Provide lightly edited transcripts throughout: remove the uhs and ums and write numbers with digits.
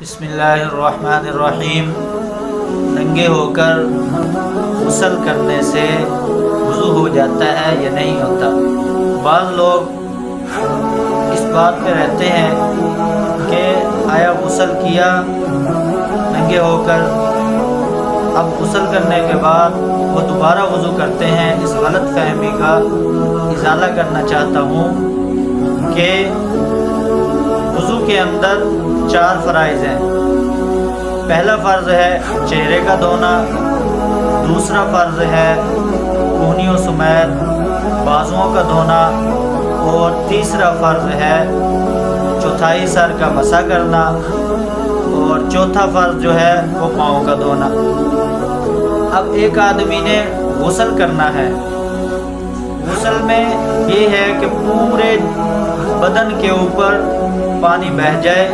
بسم اللہ الرحمن الرحیم۔ ننگے ہو کر غسل کرنے سے وضو ہو جاتا ہے یا نہیں ہوتا؟ بعض لوگ اس بات پہ رہتے ہیں کہ آیا غسل کیا ننگے ہو کر، اب غسل کرنے کے بعد وہ دوبارہ وضو کرتے ہیں۔ اس غلط فہمی کا ازالہ کرنا چاہتا ہوں کہ وضو کے اندر 4 فرائض ہیں۔ پہلا فرض ہے چہرے کا دھونا، دوسرا فرض ہے کونیوں سمیت بازوؤں کا دھونا، اور تیسرا فرض ہے چوتھائی سر کا مسح کرنا، اور چوتھا فرض جو ہے وہ پاؤں کا دھونا۔ اب ایک آدمی نے غسل کرنا ہے۔ غسل میں یہ ہے کہ پورے بدن کے اوپر پانی بہہ جائے،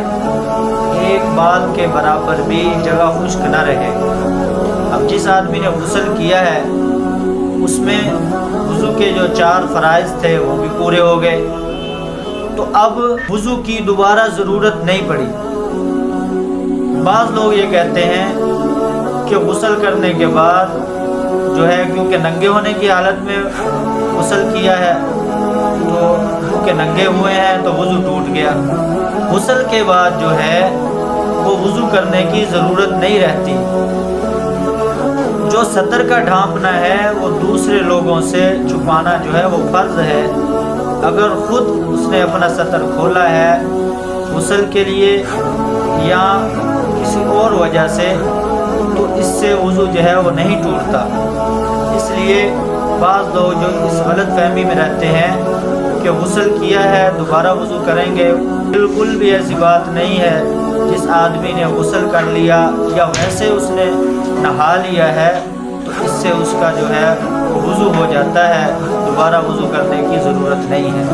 ایک بال کے برابر بھی جگہ خشک نہ رہے۔ اب جس آدمی نے غسل کیا ہے اس میں وضو کے جو 4 فرائض تھے وہ بھی پورے ہو گئے، تو اب وضو کی دوبارہ ضرورت نہیں پڑی۔ بعض لوگ یہ کہتے ہیں کہ غسل کرنے کے بعد جو ہے کیونکہ ننگے ہونے کی حالت میں غسل کیا ہے تو کیونکہ ننگے ہوئے ہیں تو وضو ٹوٹ گیا۔ غسل کے بعد جو ہے وہ وضو کرنے کی ضرورت نہیں رہتی۔ جو سطر کا ڈھانپنا ہے وہ دوسرے لوگوں سے چھپانا جو ہے وہ فرض ہے۔ اگر خود اس نے اپنا سطر کھولا ہے غسل کے لیے یا کسی اور وجہ سے تو اس سے وضو جو ہے وہ نہیں ٹوٹتا۔ اس لیے بعض لوگ جو اس غلط فہمی میں رہتے ہیں کہ غسل کیا ہے دوبارہ وضو کریں گے، بالکل بھی ایسی بات نہیں ہے۔ جس آدمی نے غسل کر لیا یا ویسے اس نے نہا لیا ہے تو اس سے اس کا جو ہے وضو ہو جاتا ہے، دوبارہ وضو کرنے کی ضرورت نہیں ہے۔